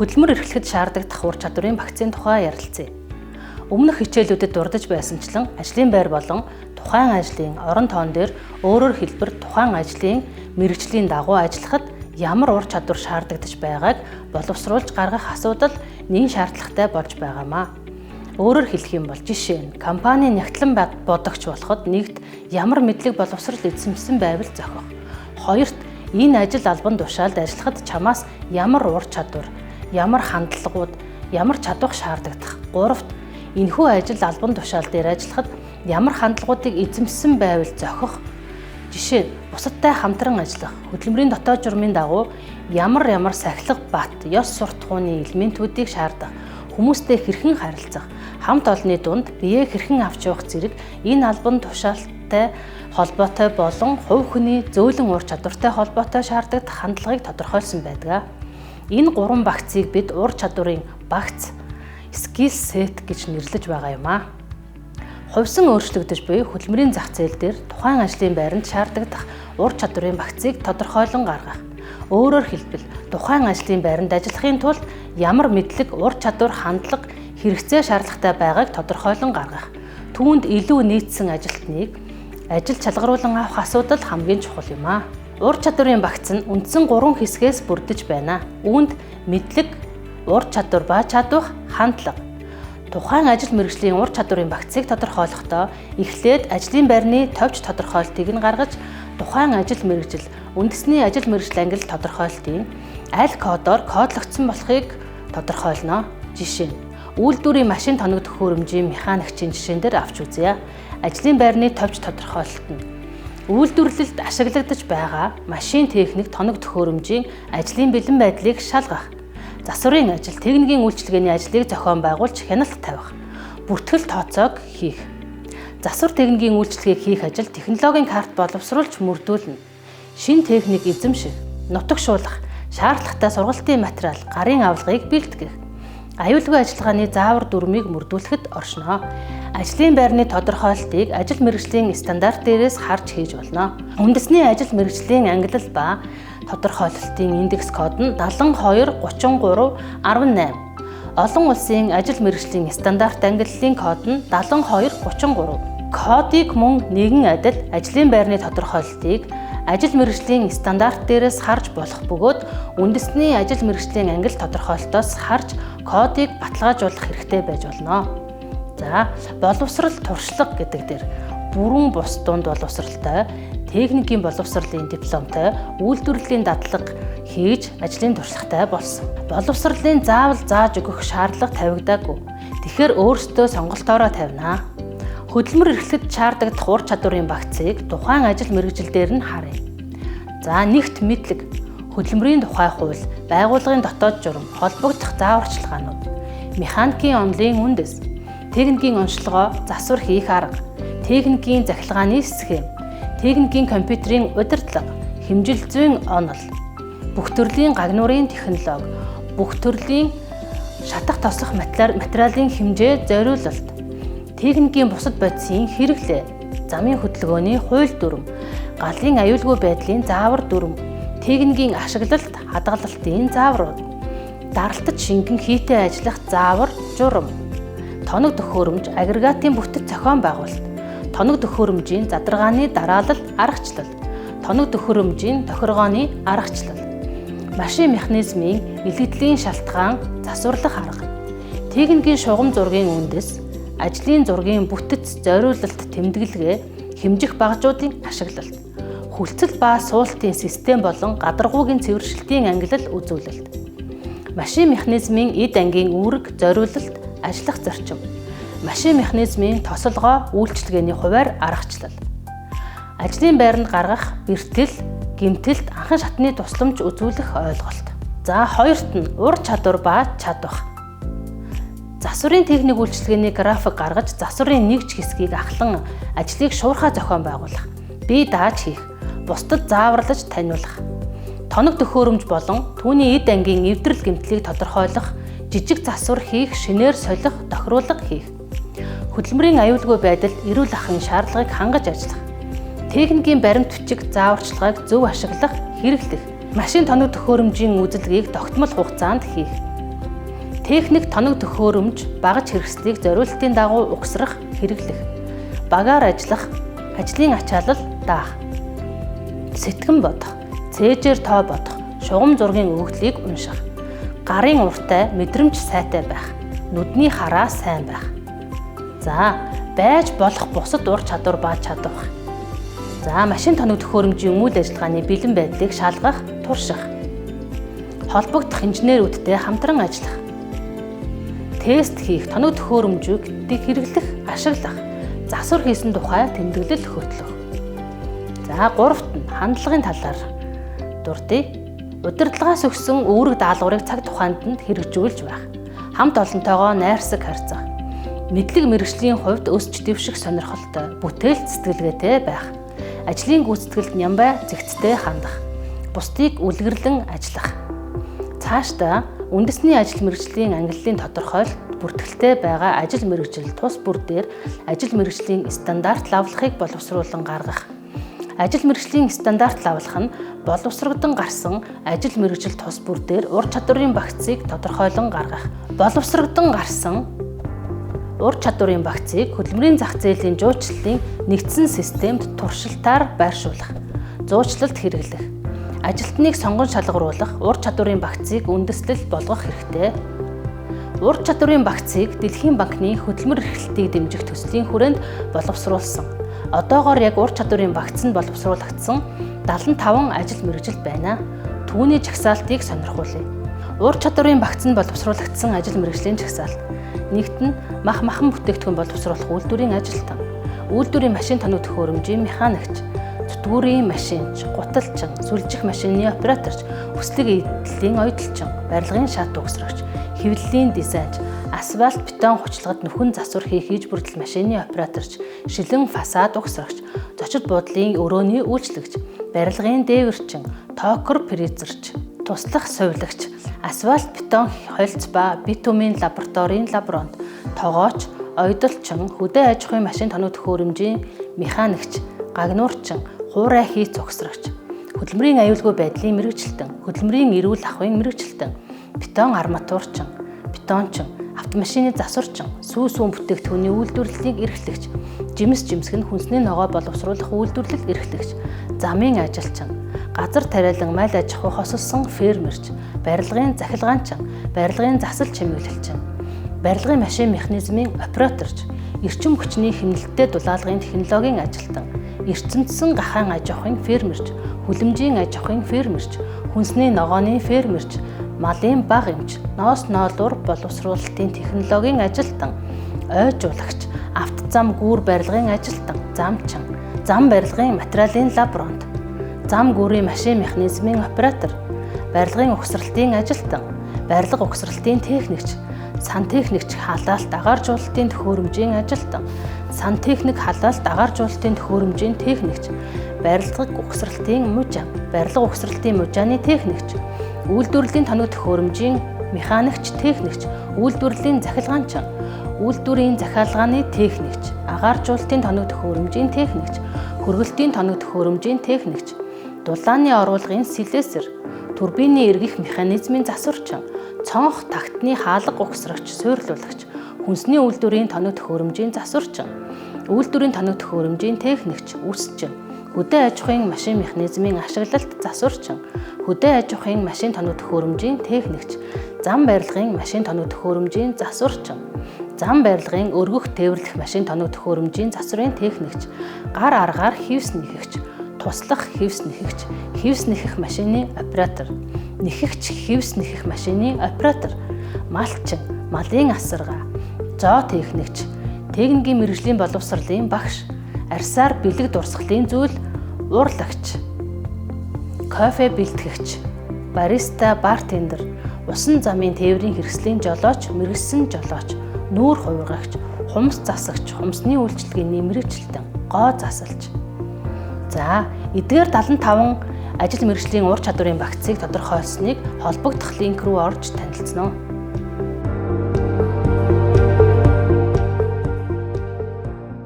хөдөлмөр эрхлэхэд шаардлагатай ур чадварын багцын тухай ярилцъя. Өмнөх хичээлүүдэд дурдж байсанчлан ажлын байр болон тухайн ажлын орон тоон дээр өөрөөр хэлбэл тухайн ажлын мэргэжлийн дагуу ажиллахад ямар ур чадвар шаардагдаж байгааг боловсруулж гаргах асуудал нэн шаардлагатай болж байгаамаа. Өөрөөр хэлэх юм бол жишээ нь компани нягтлан бодогч болоход нэгт ямар мэдлэг боловсрол эзэмшсэн байвал зохих. Хоёрт энэ ажил албан тушаалд ажиллахад чамаас ямар ур чадвар, ямар хандлагууд, ямар чадвар шаардагдах. Гуравт энэхүү ажил албан тушаал дээр ажиллахад ямар хандлагуудыг эзэмшсэн байвал зохих. Жишээ нь бусадтай хамтран ажиллах, хөдөлмөрийн дотоод журмын дагуу ямар сахилга бат, ёс суртахууны элементүүдийг шаардах, хүмүүстэй хэрхэн харилцах, хамт олонны дунд биеэ хэрхэн авч явах зэрэг энэ албан тушаалтай холбоотой болон хувь хүний зөөлөн ур чадвартай холбоотой шаардлагатай хандлагыг тодорхойлсон байдаг. Энэ гурван багцыг бид ур чадварын багц skill set гэж нэрлэж байгаа юм аа. Хувьсан өөрчлөгдөж буй хөдөлмөрийн зах зээл дээр тухайн ажлын байранд шаардлагатай ур чадварын багцыг тодорхойлон гаргах. Өөрөөр хэлбэл тухайн ажлын байранд ажиллахын тулд ямар мэдлэг, ур чадвар, хандлага, хэрэгцээ шаардлагатай байгааг тодорхойлон гаргах. Түүнд илүү нийцсэн ажилтныг ажил чалгаруулан авах асуудал хамгийн чухал юм аа. Ур чадварын багц нь үндсэн 3 хэсгээс бүрдэж байна. Үүнд мэдлэг, ур чадвар ба чадвах, хандлага. Тухайн ажил мэргэжлийн ур чадварын багцыг тодорхойлохдоо эхлээд ажлын байрны товч тодорхойлтыг нь гаргаж, тухайн ажил мэргэжил, үндэсний ажил мэргэжил англи тодорхойлтын аль кодоор кодлогдсон болохыг тодорхойлно. Жишээ нь үйлдвэрийн машин тоногдох хөрөмжийн механикчийн жишээн дээр авч үзье. Ажлын байрны товч тодорхойлолт нь үйлдвэрлэлд ашиглагдаж байгаа машин техник тоногдох хөрөмжийн ажлын бэлэн байдлыг шалгах. Засварын ажил, техникийн үйлчилгээний ажлыг зохион байгуулж хяналт тавих. Бүртгэл тооцоог хийх. Засвар техникийн үйлчилгээг хийх ажил технологийн карт боловсруулж мөрдүүлнэ. Шинэ техник эзэмших, нутагшуулах, шаардлагатай сургалтын материал, гарын авалгыг бэлтгэх. Аюулгүй ажиллагааны заавар дүрмийг мөрдүүлэхэд оршино. Ажлын байрны тодорхойлтыг ажил мэргэжлийн стандарт дээрээс харж хийж болно. Үндэсний ажил мэргэжлийн англи ба тодорхойлолтын индекс код нь 723318. Олон улсын ажил мэргэжлийн стандарт ангиллын код нь 7233. Кодыг мөн нэгэн адил ажлын байрны тодорхойлолтыг ажил мэргэжлийн стандарт дээрээс харж болох бөгөөд үндэсний ажил мэргэжлийн англи тодорхойлолтоос харж кодыг баталгаажуулах хэрэгтэй байж болно. За, боловсрал туршлага гэдэг дээр бүрэн бус дунд боловсралтай, техникийн боловсролын дипломтой, үйлдвэрлэлийн дадлага хийж ажлын туршлагатай болсон. Боловсролын заавал зааж өгөх шаардлага тавигдаагүй. Тэгэхээр өөрсдөө сонголтоороо тавина. Хөдөлмөр эрхлэхэд шаардлагатай ур чадварын багцыг тухайн ажил мэргэжил дээр нь харъя. За, нэгт мэдлэг, хөдөлмөрийн тухай хууль, байгууллагын дотоод журам, холбогдох зааварчилгаанууд, механикийн онолын үндэс, техникийн онцлогоо засвар хийх арга, техникийн захилгааны схем, техникийн компьютерийн удирдлага, хэмжил зүйн онол, бүх төрлийн гагнуурын технологи, бүх төрлийн шатах тослох материалын хэмжээ зориулалт, техникийн бусад бодисын хэрэглээ, замын хөдөлгөөний хууль дүрм, галын аюулгүй байдлын заавар дүрм, техникийн ашиглалт, хадгалалтын зааврууд, даралтад шингэн хийтэй ажиллах заавар журам, тоног төхөөрөмж, агрегатын бүтэц зохион байгуулалт, тоног төхөөрөмжийн задаргааны дараалал, аргачлал, тоног төхөөрөмжийн тохиргооны аргачлал, машин механизмын илгэдлийн шалтгаан, засварлах арга, техникийн шугам зургийн үндэс, ажлын зургийн бүтэц зориулалт, тэмдэглэгээ, хэмжих багажуудын ашиглалт, хүлцэл ба суултын систем болон гадаргуугийн цэвэршилтийн ангилал, үзүүлэлт, машин механизмын эд ангийн үүрэг, зориулалт, ажиллах зарчим, машин механизмын тосолгоо, үйлчилгээний хуваар аргачлал, ажлын байранд гаргах бэртэл, гэмтэлд анхан шатны тусламж үзүүлэх ойлголт. За, хоёрт нь ур чадвар ба чадвах. Засварын техник үйлчилгээний график гаргаж, засварын нэгж хэсгийг ахлан ажлыг шуурхай зохион байгуулах, бие дааж хийх, бусдад зааварлаж таниулах, тоног төхөөрөмж болон түүний эд ангийн эвдрэл гэмтлийг тодорхойлох, жижиг засвар хийх, шинээр солих, тохируулга хийх, хөдөлмөрийн аюулгүй байдал, эрүүл ахуйн шаардлагыг хангаж ажиллах, техникийн баримт бичиг зааварчилгааг зөв ашиглах, хэрэглэх, машин тоног төхөөрөмжийн үйлчилгээг тогтмол хугацаанд хийх, Техник тоног төхөөрөмж багаж хэрэгслийг зориултын дагуу угсрах, хэрэглэх. Багаар ажиллах, ажлын ачаалал даах. Сэтгэн бодох, цээжээр тоо бодох, шугам зургийн өгөгдлийг унших. Гарын уртай, мэдрэмж сайтай байх. Нүдний хараа сайн байх. За, байж болох бусад ур чадвар ба чадах. За, машин тоног төхөөрөмжийн үйл ажиллагааны бэлэн байдлыг шалгах, турших. Холбогдох инженерүүдтэй хамтран ажиллах. Тест хийх, тоног төхөөрөмжүүдийг хэрэглэх, ашиглах. Засвар хийсэн тухай тэмдэглэл хөтлөх. За, гуравт нь хандлагын талаар дурдъя. Удирдлагаас өгсөн үүрэг даалгаврыг цаг тухайд хэрэгжүүлж байх. Хамт олонтойгоо найрсаг харьцах. Мэдлэг мэргэжлийн хувьд өсч дэвших сонирхолтой, бүтээл сэтгэлгээтэй байх. Ажлын гүйцэтгэлд нямбай зэгцтэй хандах. Бусдыг үлгэрлэн ажиллах. Цаашдаа үндэсний ажил мэргэжлийн ангиллалын тодорхойлолт бүртгэлтэй байгаа ажил мэргэжил тус бүр дээр ажил мэргэжлийн стандарт лавлахыг боловсруулан гаргах. Ажил мэргэжлийн стандарт лавлах нь боловсрогдсон гарсан ажил мэргэжил тус бүр дээр ур чадварын багцыг тодорхойлон гаргах. Боловсрогдсон гарсан ур чадварын багцыг хөдөлмөрийн зах зээлийн жуулчлалын нэгдсэн системд туршилтаар байршуулах, зуучлалт хэрэглэх, ажилтныг сонгон шалгаруулах, ур чадварын багцыг үндэслэл болгох хэрэгтэй. Ур чадварын багцыг Дэлхийн банкны хөдөлмөр эрхлэлтийг дэмжих төслийн хүрээнд боловсруулсан. Одоогоор яг ур чадварын багц нь боловсруулагдсан 75 ажил мэргэжил байна. Түүний жагсаалтыг сонирхуулъя. Ур чадварын багц нь боловсруулагдсан ажил мэргэжлийн жагсаалт. Нэгт нь махан бүтээгдэхүүн боловсруулах үйлдвэрийн ажилтан, үйлдвэрийн машин тоног төхөөрөмжийн механикч, зүтгүүрийн машинч, гуталчин, сүлжих машины операторч, хүслэг эдлийн ойдлчин, барилгын шат угсрагч, хэвлэлийн дизайнч, асфальт бетон хучлагад нүхэн засвар хийж бүрдэл машины операторч, шилэн фасад угсрагч, зочид буудлын өрөөний үйлчлэгч, барилгын дээвэрчин, токер фрезерч, туслах сувилагч, асфальт бетон холц ба битумын лабораторийн лаборант, тогооч, ойдолчин, хөдөө аж ахуйн машин тоног төхөөрөмжийн механикч, гагнуурчин, хуурай хийц угсрагч, хөдөлмөрийн аюулгүй байдлын мэргэжилтэн, хөдөлмөрийн эрүүл ахуйн мэргэжилтэн, бетон арматурчин, бетончин, автомашины засварчин, сүүн бүтээгдэхүүний үйлдвэрлэлийг эрхлэгч, жимс жимсгэн хүнсний ногоо боловсруулах үйлдвэрлэл эрхлэгч, замын ажилчин, газар тариалан мал аж ахуй хосолсон фермерч, барилгын захилгаанчин, барилгын засал чимэглэлчин, барилгын машин механизмын операторч, эрчим хүчний хэмнэлттэй дулаалгын технологийн ажилтан, эрчимдсэн гахаан аж ахуйн фермерч, хүлэмжийн аж ахуйн фермерч, хүнсний ногооны фермерч, малын баг эмч, ноос ноолуур боловсруулалтын технологийн ажилтан, ойжуулагч, автозам гүүр барилгын ажилтан, замчин, зам барилгын материалын лаборант, зам гүүрийн машин механизмын оператор, барилгын угсралтын ажилтан, барилга угсралтын техникч, сантехникч халаалт агааржуулалтын төхөөрөмжийн ажилтан, сантехник халаалт агааржуулалтын төхөөрөмжийн техникч, барилга угсралтын мужаан, барилга угсралтын мужааны техникч, үйлдвэрлэлийн тоног төхөөрөмжийн механикч техникч, үйлдвэрлэлийн захилгаанчин, үйлдвэрийн захиалгааны техникч, агааржуулалтын тоног төхөөрөмжийн техникч, хөргөлтийн тоног төхөөрөмжийн техникч, дулааны оруулгын слесэр, турбины эргэх механизмын засварчин, цонх тагтны хаалга угсрагч, суйрлуулагч, хүнсний үйлдвэрийн тоног төхөөрөмжийн засварчин, үйлдвэрийн тоног төхөөрөмжийн техникч, үсчин, хөдөө аж ахуйн машин механизмын ашиглалт засварчин, хөдөө аж ахуйн машин тоног төхөөрөмжийн техникч, зам барилгын машин тоног төхөөрөмжийн засварчин, зам барилгын өргөх тээвэрлэх машин тоног төхөөрөмжийн засварын техникч, гар аргаар хивс нэхэгч, туслах хивс нэхэгч, хивс нэхэх машины оператор, нэхэгч хивс нэхэх машины оператор, малчин, малын асарга, зоо техникч, техникийн мэргэжлийн боловсролын багш, арьсаар бэлэг дурсгалын зүйл уурлагч, кофе бэлтгэгч, бариста, бартендер, усан замын тээврийн хэрэгслийн жолооч, мэргэжсэн жолооч, нүүр хувиргагч, хумс засагч, хумсны үйлчилгээний мэргэжилтэн, гоо засалч. За, эдгээр 75 ажил мэргэжлийн ур чадварын багцыг тодорхойлсныг холбогдох линк рүү орж танилцсан уу?